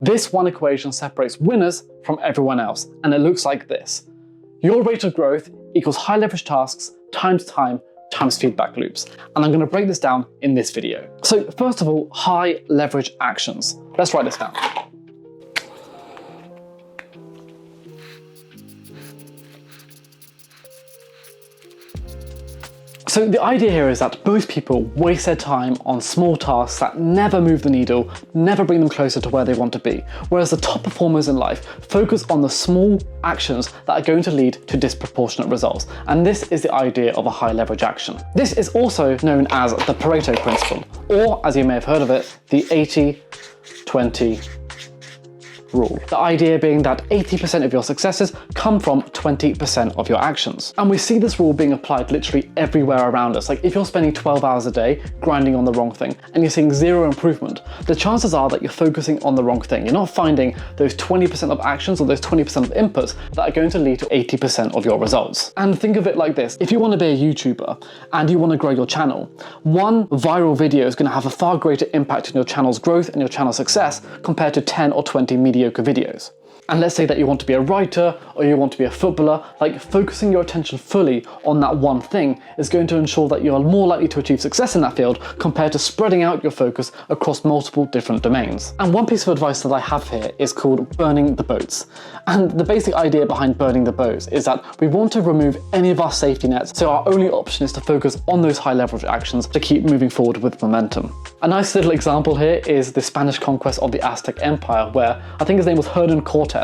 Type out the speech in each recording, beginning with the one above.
This one equation separates winners from everyone else, and it looks like this. Your rate of growth equals high leverage tasks times time times feedback loops. And I'm going to break this down in this video. So first of all, high leverage actions. Let's write this down. So the idea here is that most people waste their time on small tasks that never move the needle, never bring them closer to where they want to be, whereas the top performers in life focus on the small actions that are going to lead to disproportionate results. And this is the idea of a high leverage action. This is also known as the Pareto principle, or as you may have heard of it, the 80-20 rule. The idea being that 80% of your successes come from 20% of your actions. And we see this rule being applied literally everywhere around us. Like if you're spending 12 hours a day grinding on the wrong thing and you're seeing zero improvement, the chances are that you're focusing on the wrong thing. You're not finding those 20% of actions or those 20% of inputs that are going to lead to 80% of your results. And think of it like this. If you want to be a YouTuber and you want to grow your channel, one viral video is going to have a far greater impact on your channel's growth and your channel's success compared to 10 or 20 mediocre videos. And let's say that you want to be a writer or you want to be a footballer, like focusing your attention fully on that one thing is going to ensure that you are more likely to achieve success in that field compared to spreading out your focus across multiple different domains. And one piece of advice that I have here is called burning the boats. And the basic idea behind burning the boats is that we want to remove any of our safety nets, so our only option is to focus on those high leverage actions to keep moving forward with momentum. A nice little example here is the Spanish conquest of the Aztec Empire, where I think his name was Hernan Cortes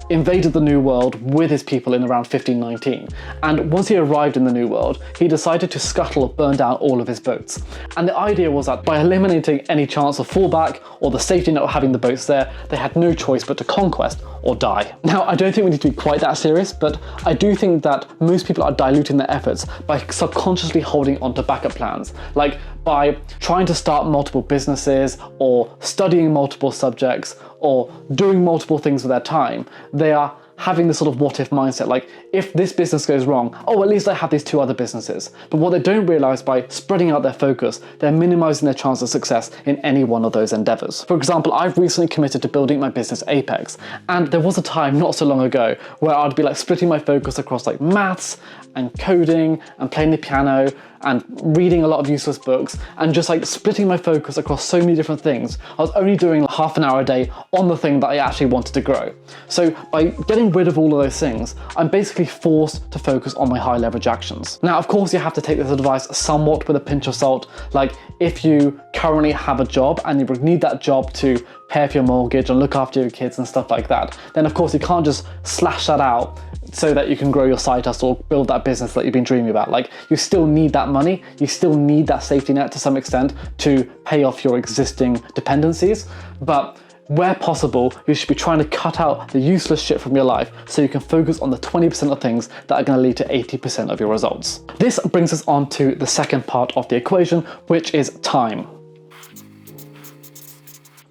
invaded the New World with his people in around 1519. And once he arrived in the New World, he decided to scuttle or burn down all of his boats. And the idea was that by eliminating any chance of fallback or the safety net of having the boats there, they had no choice but to conquest or die. Now, I don't think we need to be quite that serious, but I do think that most people are diluting their efforts by subconsciously holding on to backup plans, like by trying to start multiple businesses or studying multiple subjects or doing multiple things with their time. They are having this sort of what if mindset, like if this business goes wrong, oh, at least I have these two other businesses. But what they don't realize, by spreading out their focus, they're minimizing their chance of success in any one of those endeavors. For example, I've recently committed to building my business Apex, and there was a time not so long ago where I'd be like splitting my focus across like maths and coding and playing the piano and reading a lot of useless books and just like splitting my focus across so many different things. I was only doing like half an hour a day on the thing that I actually wanted to grow. So by getting rid of all of those things, I'm basically forced to focus on my high leverage actions. Now, of course, you have to take this advice somewhat with a pinch of salt. Like if you currently have a job and you need that job to pay for your mortgage and look after your kids and stuff like that, then of course you can't just slash that out so that you can grow your side hustle or build that business that you've been dreaming about. Like you still need that money, you still need that safety net to some extent to pay off your existing dependencies, but where possible, you should be trying to cut out the useless shit from your life so you can focus on the 20% of things that are going to lead to 80% of your results. This brings us on to the second part of the equation, which is time.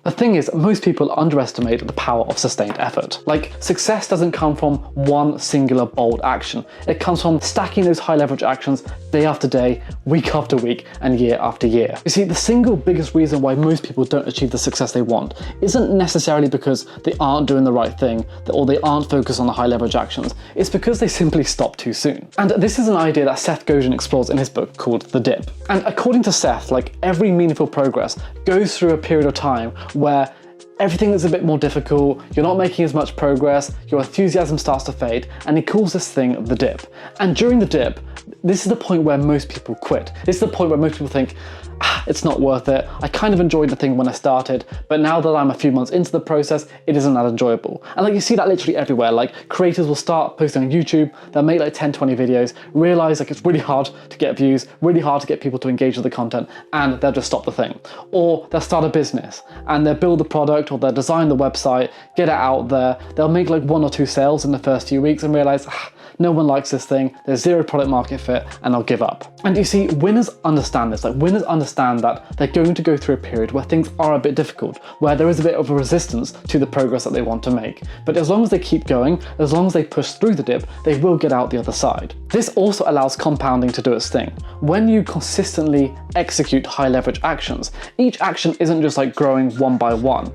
The thing is, most people underestimate the power of sustained effort. Like, success doesn't come from one singular bold action. It comes from stacking those high leverage actions day after day, week after week, and year after year. You see, the single biggest reason why most people don't achieve the success they want isn't necessarily because they aren't doing the right thing or they aren't focused on the high leverage actions. It's because they simply stop too soon. And this is an idea that Seth Godin explores in his book called The Dip. And according to Seth, like every meaningful progress goes through a period of time where everything is a bit more difficult, you're not making as much progress, your enthusiasm starts to fade, and he calls this thing the dip. And during the dip, this is the point where most people quit. This is the point where most people think, it's not worth it. I kind of enjoyed the thing when I started, but now that I'm a few months into the process, it isn't that enjoyable. And like you see that literally everywhere. Like creators will start posting on YouTube, they'll make like 10, 20 videos, realize like it's really hard to get views, really hard to get people to engage with the content, and they'll just stop the thing. Or they'll start a business and they'll build the product or they'll design the website, get it out there. They'll make like 1 or 2 sales in the first few weeks and realize, no one likes this thing, there's zero product market fit, and I'll give up. And you see, winners understand this. Like winners understand that they're going to go through a period where things are a bit difficult, where there is a bit of a resistance to the progress that they want to make. But as long as they keep going, as long as they push through the dip, they will get out the other side. This also allows compounding to do its thing. When you consistently execute high leverage actions, each action isn't just like growing one by one.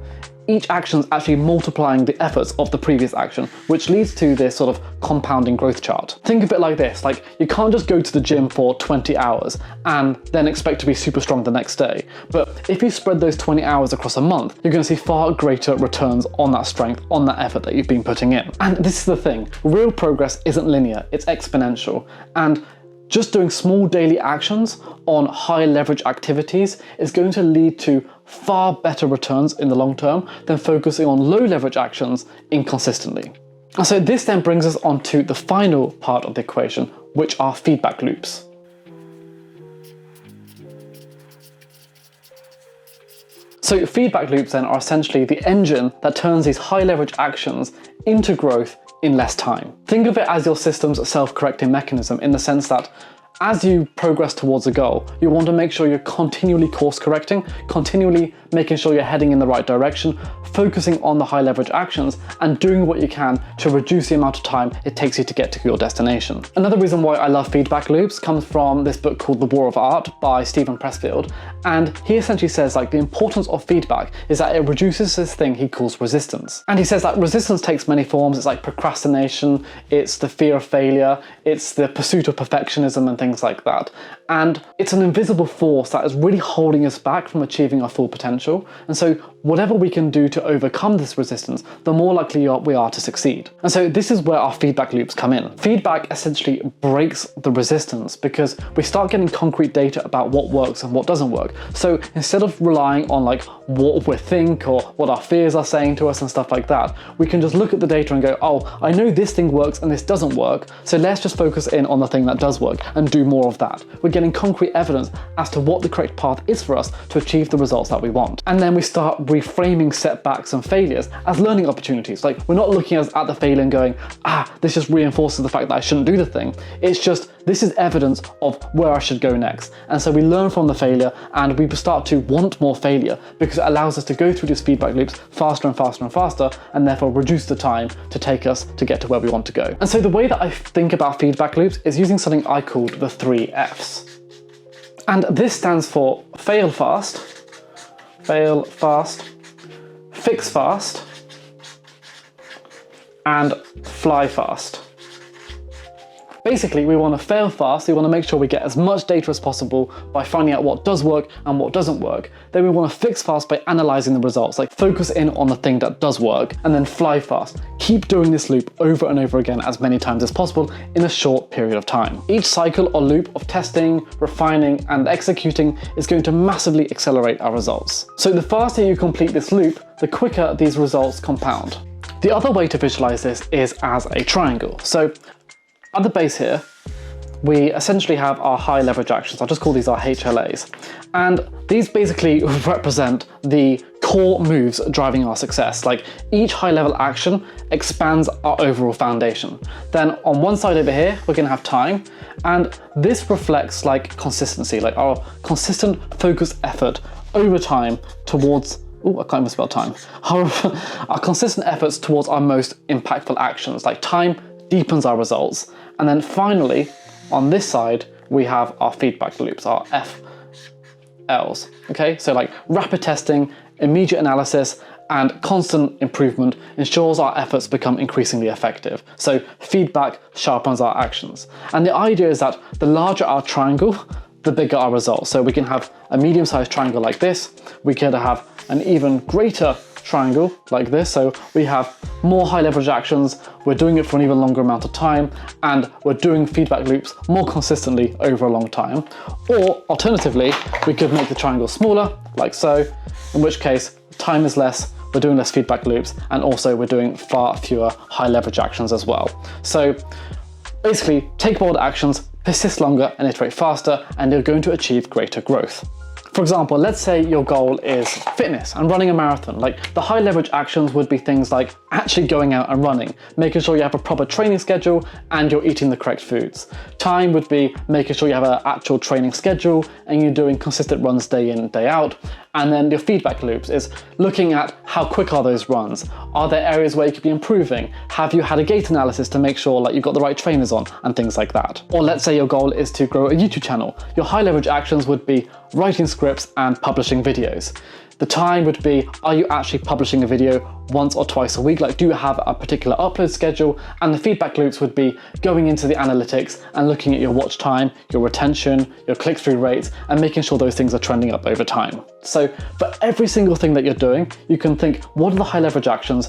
each action is actually multiplying the efforts of the previous action, which leads to this sort of compounding growth chart. Think of it like this, like you can't just go to the gym for 20 hours and then expect to be super strong the next day. But if you spread those 20 hours across a month, you're going to see far greater returns on that strength, on that effort that you've been putting in. And this is the thing, real progress isn't linear, it's exponential. And just doing small daily actions on high leverage activities is going to lead to far better returns in the long term than focusing on low leverage actions inconsistently. And so this then brings us on to the final part of the equation, which are feedback loops. So feedback loops then are essentially the engine that turns these high leverage actions into growth in less time. Think of it as your system's self-correcting mechanism, in the sense that as you progress towards a goal, you want to make sure you're continually course correcting, continually making sure you're heading in the right direction, focusing on the high leverage actions and doing what you can to reduce the amount of time it takes you to get to your destination. Another reason why I love feedback loops comes from this book called The War of Art by Stephen Pressfield. And he essentially says like the importance of feedback is that it reduces this thing he calls resistance. And he says that resistance takes many forms. It's like procrastination, it's the fear of failure, it's the pursuit of perfectionism and things like that. And it's an invisible force that is really holding us back from achieving our full potential. And so whatever we can do to overcome this resistance, the more likely we are to succeed. And so this is where our feedback loops come in. Feedback essentially breaks the resistance because we start getting concrete data about what works and what doesn't work. So instead of relying on like what we think or what our fears are saying to us and stuff like that, we can just look at the data and go, oh, I know this thing works and this doesn't work, so let's just focus in on the thing that does work and do more of that. We're getting concrete evidence as to what the correct path is for us to achieve the results that we want. And then we start reframing setbacks and failures as learning opportunities. Like we're not looking at the failure and going, this just reinforces the fact that I shouldn't do the thing. It's just, this is evidence of where I should go next. And so we learn from the failure and we start to want more failure because it allows us to go through these feedback loops faster and faster and faster, and therefore reduce the time to take us to get to where we want to go. And so the way that I think about feedback loops is using something I called the 3 Fs. And this stands for fail fast, fix fast, and fly fast. Basically, we want to fail fast, we want to make sure we get as much data as possible by finding out what does work and what doesn't work. Then we want to fix fast by analysing the results, like focus in on the thing that does work, and then fly fast. Keep doing this loop over and over again as many times as possible in a short period of time. Each cycle or loop of testing, refining, and executing is going to massively accelerate our results. So the faster you complete this loop, the quicker these results compound. The other way to visualize this is as a triangle. So at the base here, we essentially have our high leverage actions. I'll just call these our HLAs. And these basically represent the core moves driving our success. Like each high level action expands our overall foundation. Then on one side over here, we're gonna have time. And this reflects like consistency, like our consistent focused effort over time towards I can't even spell time. Our consistent efforts towards our most impactful actions. Like time deepens our results. And then finally, on this side, we have our feedback loops, our FLs. Okay, so like rapid testing, immediate analysis, and constant improvement ensures our efforts become increasingly effective. So feedback sharpens our actions. And the idea is that the larger our triangle, the bigger our results. So we can have a medium-sized triangle like this. We could have an even greater triangle like this. So we have more high leverage actions, we're doing it for an even longer amount of time, and we're doing feedback loops more consistently over a long time. Or alternatively, we could make the triangle smaller, like so, in which case time is less, we're doing less feedback loops, and also we're doing far fewer high leverage actions as well. So basically, take bolder actions, persist longer, and iterate faster, and you're going to achieve greater growth. For example, let's say your goal is fitness and running a marathon. Like the high leverage actions would be things like actually going out and running, making sure you have a proper training schedule and you're eating the correct foods. Time would be making sure you have an actual training schedule and you're doing consistent runs day in, day out. And then your feedback loops is looking at how quick are those runs? Are there areas where you could be improving? Have you had a gait analysis to make sure like you've got the right trainers on and things like that? Or let's say your goal is to grow a YouTube channel. Your high leverage actions would be writing scripts and publishing videos. The time would be, are you actually publishing a video once or twice a week? Like, do you have a particular upload schedule? And the feedback loops would be going into the analytics and looking at your watch time, your retention, your click-through rates, and making sure those things are trending up over time. So for every single thing that you're doing, you can think, what are the high leverage actions?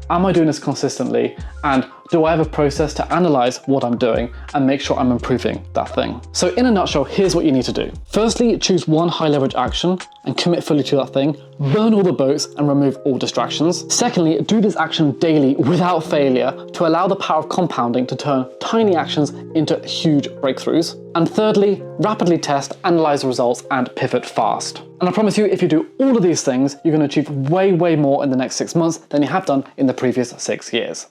Am I doing this consistently? And do I have a process to analyze what I'm doing and make sure I'm improving that thing? So in a nutshell, here's what you need to do. Firstly, choose one high leverage action and commit fully to that thing. Burn all the boats and remove all distractions. Secondly, do this action daily without failure to allow the power of compounding to turn tiny actions into huge breakthroughs. And thirdly, rapidly test, analyze the results, and pivot fast. And I promise you, if you do all of these things, you're going to achieve way more in the next 6 months than you have done in the previous 6 years.